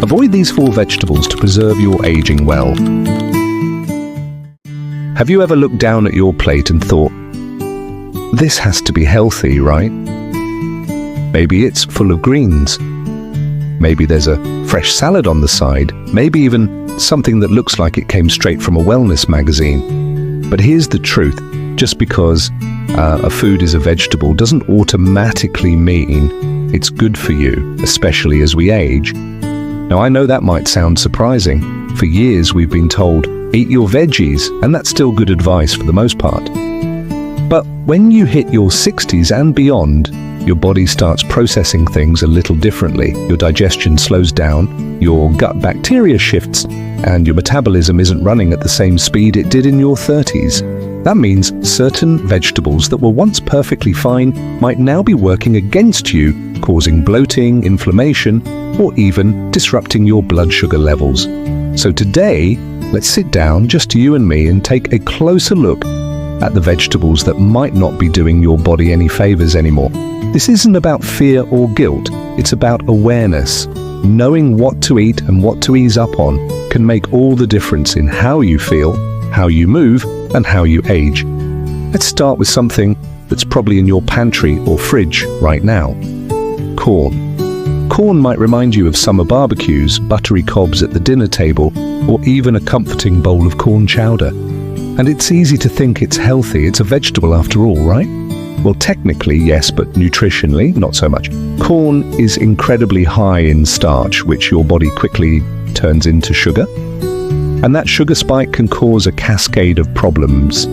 Avoid these 4 vegetables to preserve your aging well. Have you ever looked down at your plate and thought, this has to be healthy, right? Maybe it's full of greens. Maybe there's a fresh salad on the side. Maybe even something that looks like it came straight from a wellness magazine. But here's the truth. Just because a food is a vegetable doesn't automatically mean it's good for you, especially as we age. Now, I know that might sound surprising. For years, we've been told, eat your veggies, and that's still good advice for the most part. But when you hit your 60s and beyond, your body starts processing things a little differently. Your digestion slows down, your gut bacteria shifts, and your metabolism isn't running at the same speed it did in your 30s. That means certain vegetables that were once perfectly fine might now be working against you, causing bloating, inflammation, or even disrupting your blood sugar levels. So today, let's sit down, just you and me, and take a closer look at the vegetables that might not be doing your body any favors anymore. This isn't about fear or guilt, it's about awareness. Knowing what to eat and what to ease up on can make all the difference in how you feel, how you move, and how you age. Let's start with something that's probably in your pantry or fridge right now. Corn. Corn might remind you of summer barbecues, buttery cobs at the dinner table, or even a comforting bowl of corn chowder. And it's easy to think it's healthy, it's a vegetable after all, right? Well, technically, yes, but nutritionally, not so much. Corn is incredibly high in starch, which your body quickly turns into sugar. And that sugar spike can cause a cascade of problems.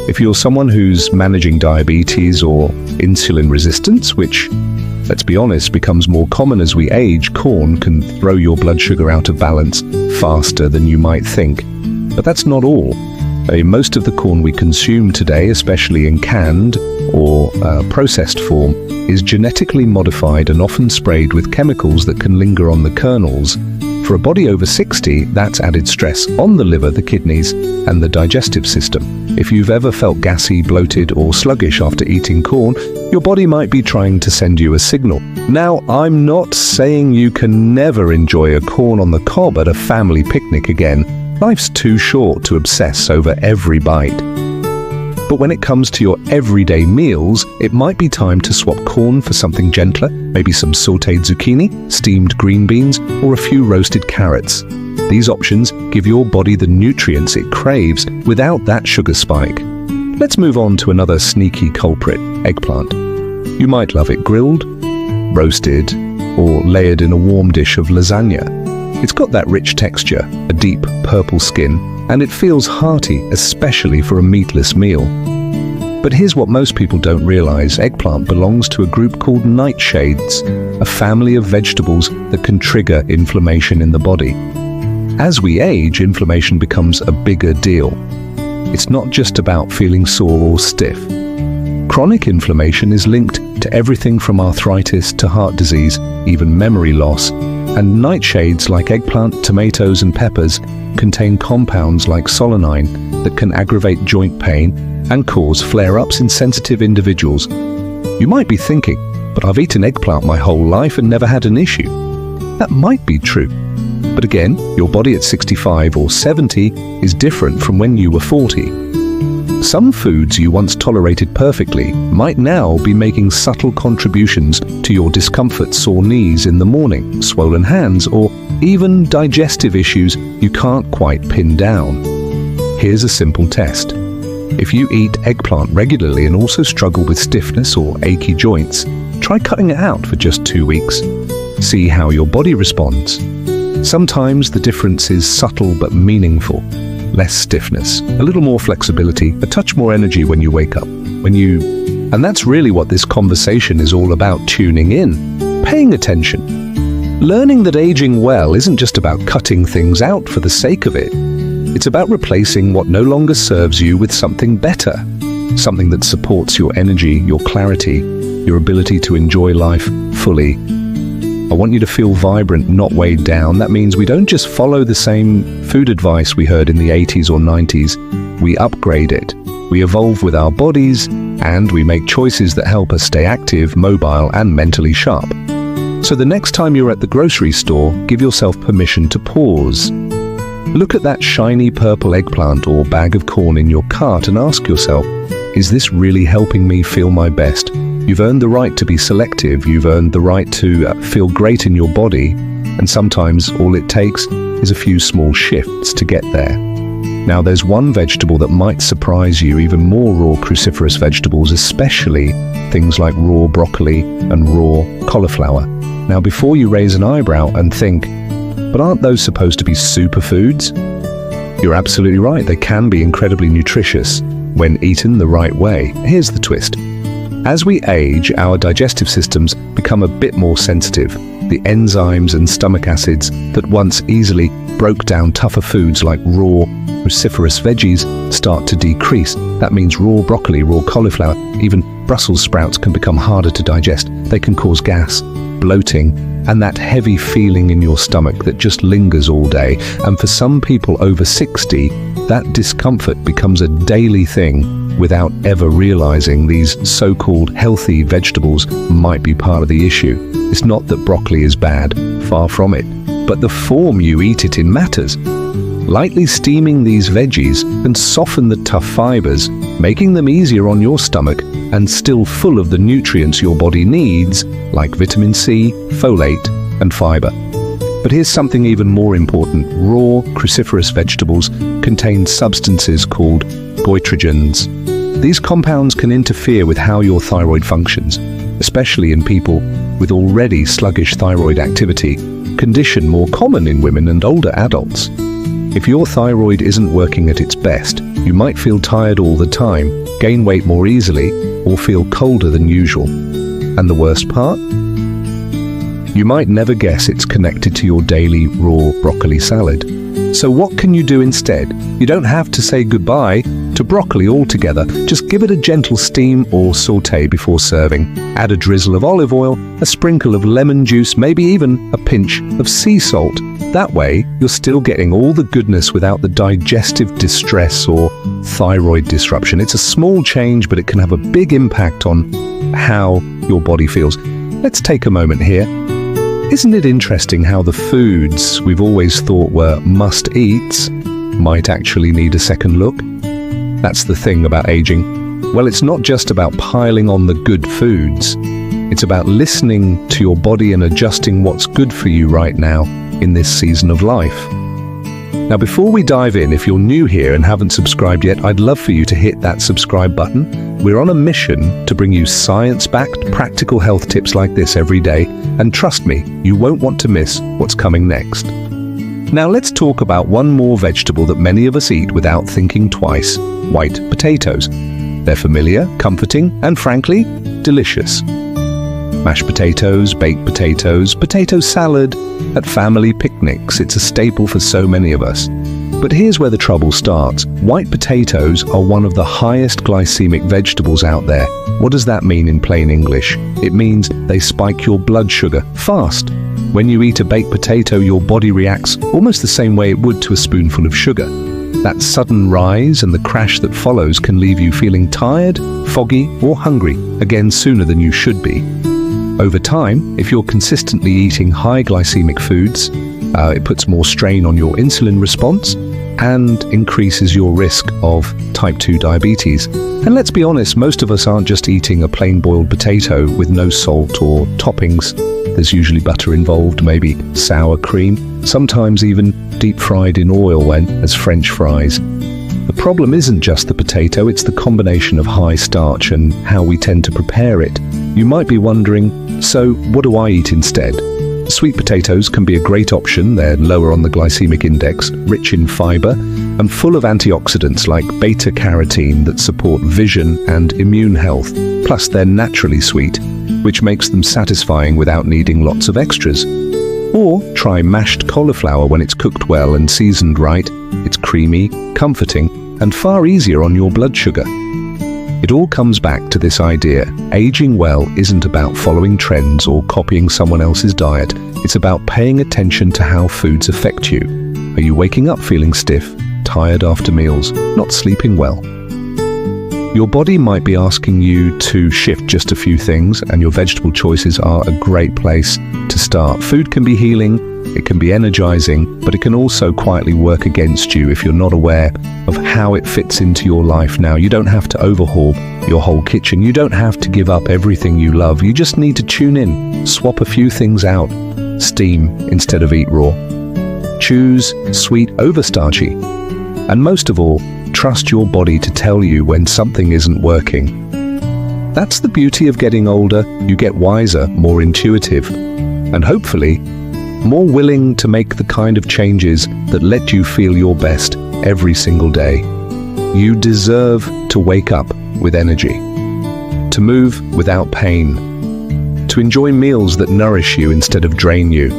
If you're someone who's managing diabetes or insulin resistance, which, let's be honest, becomes more common as we age, corn can throw your blood sugar out of balance faster than you might think. But that's not all. Most of the corn we consume today, especially in canned or processed form, is genetically modified and often sprayed with chemicals that can linger on the kernels. For a body over 60, that's added stress on the liver, the kidneys, and the digestive system. If you've ever felt gassy, bloated, or sluggish after eating corn, your body might be trying to send you a signal. Now, I'm not saying you can never enjoy a corn on the cob at a family picnic again. Life's too short to obsess over every bite. But when it comes to your everyday meals, it might be time to swap corn for something gentler, maybe some sautéed zucchini, steamed green beans, or a few roasted carrots. These options give your body the nutrients it craves without that sugar spike. Let's move on to another sneaky culprit, eggplant. You might love it grilled, roasted, or layered in a warm dish of lasagna. It's got that rich texture, a deep purple skin, and it feels hearty, especially for a meatless meal. But here's what most people don't realize. Eggplant belongs to a group called nightshades, a family of vegetables that can trigger inflammation in the body. As we age, inflammation becomes a bigger deal. It's not just about feeling sore or stiff. Chronic inflammation is linked to everything from arthritis to heart disease, even memory loss. And nightshades like eggplant, tomatoes, and peppers contain compounds like solanine that can aggravate joint pain and cause flare-ups in sensitive individuals. You might be thinking, but I've eaten eggplant my whole life and never had an issue. That might be true. But again, your body at 65 or 70 is different from when you were 40. Some foods you once tolerated perfectly might now be making subtle contributions to your discomfort, sore knees in the morning, swollen hands, or even digestive issues you can't quite pin down. Here's a simple test. If you eat eggplant regularly and also struggle with stiffness or achy joints, try cutting it out for just 2 weeks. See how your body responds. Sometimes the difference is subtle but meaningful. Less stiffness, a little more flexibility, a touch more energy when you wake up. And that's really what this conversation is all about, tuning in, paying attention. Learning that aging well isn't just about cutting things out for the sake of it. It's about replacing what no longer serves you with something better, something that supports your energy, your clarity, your ability to enjoy life fully. I want you to feel vibrant, not weighed down. That means we don't just follow the same food advice we heard in the 80s or 90s. We upgrade it. We evolve with our bodies, and we make choices that help us stay active, mobile, and mentally sharp. So the next time you're at the grocery store, give yourself permission to pause. Look at that shiny purple eggplant or bag of corn in your cart and ask yourself, is this really helping me feel my best? You've earned the right to be selective, you've earned the right to feel great in your body, and sometimes all it takes is a few small shifts to get there. Now there's one vegetable that might surprise you, even more raw cruciferous vegetables, especially things like raw broccoli and raw cauliflower. Now before you raise an eyebrow and think, but aren't those supposed to be superfoods? You're absolutely right, they can be incredibly nutritious when eaten the right way. Here's the twist. As we age, our digestive systems become a bit more sensitive. The enzymes and stomach acids that once easily broke down tougher foods like raw cruciferous veggies start to decrease. That means raw broccoli, raw cauliflower, even Brussels sprouts can become harder to digest. They can cause gas, bloating, and that heavy feeling in your stomach that just lingers all day. And for some people over 60, that discomfort becomes a daily thing without ever realizing these so-called healthy vegetables might be part of the issue. It's not that broccoli is bad, far from it, but the form you eat it in matters. Lightly steaming these veggies can soften the tough fibers, making them easier on your stomach and still full of the nutrients your body needs, like vitamin C, folate, and fiber. But here's something even more important. Raw cruciferous vegetables contain substances called goitrogens. These compounds can interfere with how your thyroid functions, especially in people with already sluggish thyroid activity, condition more common in women and older adults. If your thyroid isn't working at its best, you might feel tired all the time, gain weight more easily, or feel colder than usual. And the worst part? You might never guess it's connected to your daily raw broccoli salad. So what can you do instead? You don't have to say goodbye to broccoli altogether. Just give it a gentle steam or saute before serving. Add a drizzle of olive oil, a sprinkle of lemon juice, maybe even a pinch of sea salt. That way, you're still getting all the goodness without the digestive distress or thyroid disruption. It's a small change, but it can have a big impact on how your body feels. Let's take a moment here. Isn't it interesting how the foods we've always thought were must-eats might actually need a second look? That's the thing about aging. Well, it's not just about piling on the good foods. It's about listening to your body and adjusting what's good for you right now in this season of life. Now, before we dive in, if you're new here and haven't subscribed yet, I'd love for you to hit that subscribe button. We're on a mission to bring you science-backed, practical health tips like this every day, and trust me, you won't want to miss what's coming next. Now let's talk about one more vegetable that many of us eat without thinking twice: white potatoes. They're familiar, comforting, and frankly, delicious. Mashed potatoes, baked potatoes, potato salad. At family picnics, it's a staple for so many of us. But here's where the trouble starts. White potatoes are one of the highest glycemic vegetables out there. What does that mean in plain English? It means they spike your blood sugar fast. When you eat a baked potato, your body reacts almost the same way it would to a spoonful of sugar. That sudden rise and the crash that follows can leave you feeling tired, foggy, or hungry, again sooner than you should be. Over time, if you're consistently eating high glycemic foods, it puts more strain on your insulin response and increases your risk of type 2 diabetes. And let's be honest, most of us aren't just eating a plain boiled potato with no salt or toppings. There's usually butter involved, maybe sour cream, sometimes even deep fried in oil as French fries. The problem isn't just the potato, it's the combination of high starch and how we tend to prepare it. You might be wondering, so what do I eat instead? Sweet potatoes can be a great option. They're lower on the glycemic index, rich in fiber, and full of antioxidants like beta-carotene that support vision and immune health. Plus, they're naturally sweet, which makes them satisfying without needing lots of extras. Or try mashed cauliflower when it's cooked well and seasoned right. It's creamy, comforting, and far easier on your blood sugar. It all comes back to this idea. Aging well isn't about following trends or copying someone else's diet. It's about paying attention to how foods affect you. Are you waking up feeling stiff, tired after meals, not sleeping well? Your body might be asking you to shift just a few things, and your vegetable choices are a great place to start. Food can be healing, it can be energizing, but it can also quietly work against you if you're not aware of how it fits into your life now. You don't have to overhaul your whole kitchen. You don't have to give up everything you love. You just need to tune in, swap a few things out, steam instead of eat raw. Choose sweet over starchy. And most of all, trust your body to tell you when something isn't working. That's the beauty of getting older. You get wiser, more intuitive, and hopefully more willing to make the kind of changes that let you feel your best every single day. You deserve to wake up with energy, to move without pain, to enjoy meals that nourish you instead of drain you.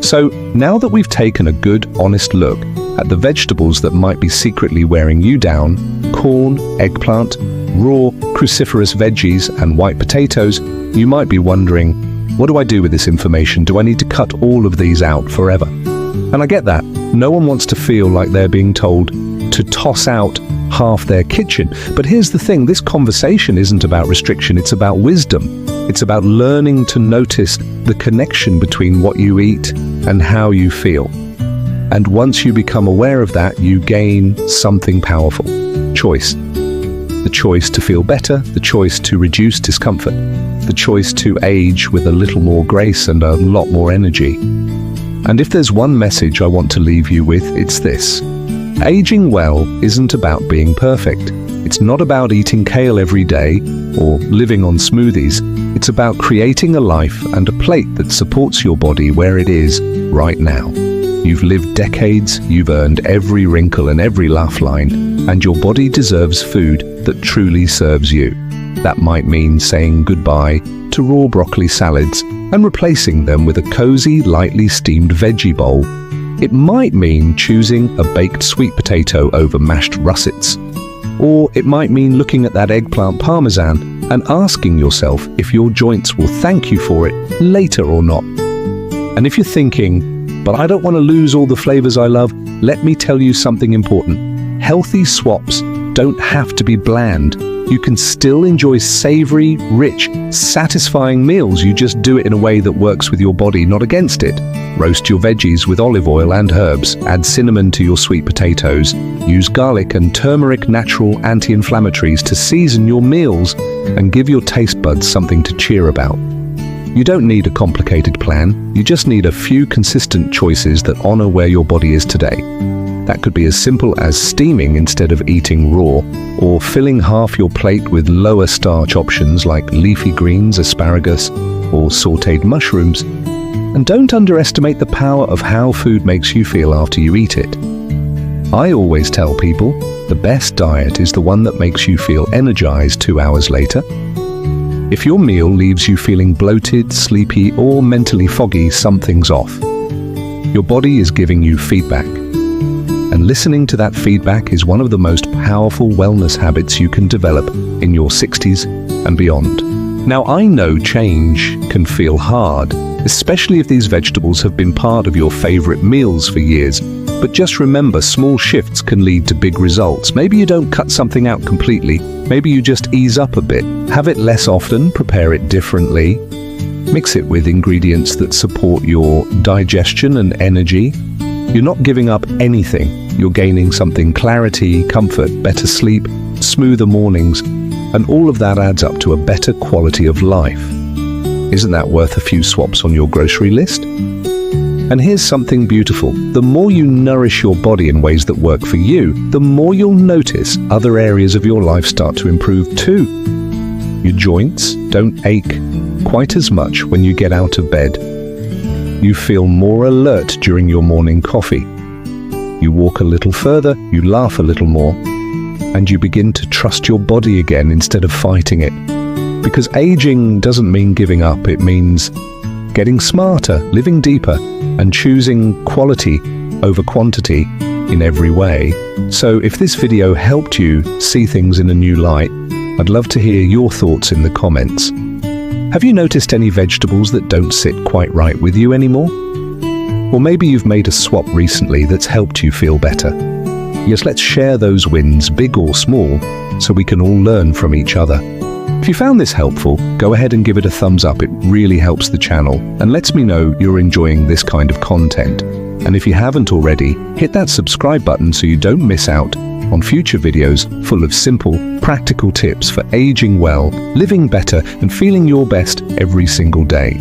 So now that we've taken a good, honest look at the vegetables that might be secretly wearing you down, corn, eggplant, raw, cruciferous veggies, and white potatoes, you might be wondering, what do I do with this information? Do I need to cut all of these out forever? And I get that. No one wants to feel like they're being told to toss out half their kitchen. But here's the thing, this conversation isn't about restriction, it's about wisdom. It's about learning to notice the connection between what you eat and how you feel. And once you become aware of that, you gain something powerful. Choice. The choice to feel better, the choice to reduce discomfort, the choice to age with a little more grace and a lot more energy. And if there's one message I want to leave you with, it's this. Aging well isn't about being perfect. It's not about eating kale every day or living on smoothies. It's about creating a life and a plate that supports your body where it is right now. You've lived decades, you've earned every wrinkle and every laugh line, and your body deserves food that truly serves you. That might mean saying goodbye to raw broccoli salads and replacing them with a cozy, lightly steamed veggie bowl. It might mean choosing a baked sweet potato over mashed russets. Or it might mean looking at that eggplant parmesan and asking yourself if your joints will thank you for it later or not. And if you're thinking, but I don't want to lose all the flavors I love, let me tell you something important. Healthy swaps don't have to be bland. You can still enjoy savory, rich, satisfying meals. You just do it in a way that works with your body, not against it. Roast your veggies with olive oil and herbs. Add cinnamon to your sweet potatoes. Use garlic and turmeric natural anti-inflammatories to season your meals and give your taste buds something to cheer about. You don't need a complicated plan. You just need a few consistent choices that honor where your body is today. That could be as simple as steaming instead of eating raw, or filling half your plate with lower starch options like leafy greens, asparagus, or sautéed mushrooms. And don't underestimate the power of how food makes you feel after you eat it. I always tell people, the best diet is the one that makes you feel energized 2 hours later. If your meal leaves you feeling bloated, sleepy, or mentally foggy, something's off. Your body is giving you feedback. And listening to that feedback is one of the most powerful wellness habits you can develop in your 60s and beyond. Now, I know change can feel hard, especially if these vegetables have been part of your favorite meals for years. But just remember, small shifts can lead to big results. Maybe you don't cut something out completely. Maybe you just ease up a bit. Have it less often, prepare it differently. Mix it with ingredients that support your digestion and energy. You're not giving up anything. You're gaining something: clarity, comfort, better sleep, smoother mornings, and all of that adds up to a better quality of life. Isn't that worth a few swaps on your grocery list? And here's something beautiful. The more you nourish your body in ways that work for you, the more you'll notice other areas of your life start to improve too. Your joints don't ache quite as much when you get out of bed. You feel more alert during your morning coffee. You walk a little further, you laugh a little more, and you begin to trust your body again instead of fighting it. Because aging doesn't mean giving up, it means getting smarter, living deeper, and choosing quality over quantity in every way. So if this video helped you see things in a new light, I'd love to hear your thoughts in the comments. Have you noticed any vegetables that don't sit quite right with you anymore? Or maybe you've made a swap recently that's helped you feel better. Yes, let's share those wins, big or small, so we can all learn from each other. If you found this helpful, go ahead and give it a thumbs up. It really helps the channel and lets me know you're enjoying this kind of content. And if you haven't already, hit that subscribe button so you don't miss out on future videos full of simple, practical tips for aging well, living better, and feeling your best every single day.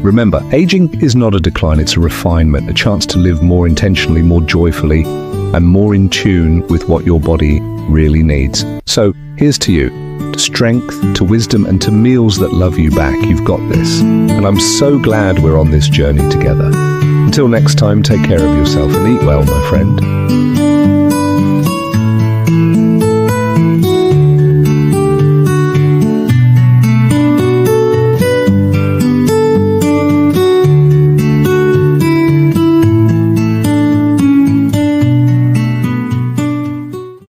Remember, aging is not a decline, it's a refinement, a chance to live more intentionally, more joyfully, and more in tune with what your body really needs. So, here's to you. To strength, to wisdom, and to meals that love you back. You've got this. And I'm so glad we're on this journey together. Until next time, take care of yourself and eat well, my friend.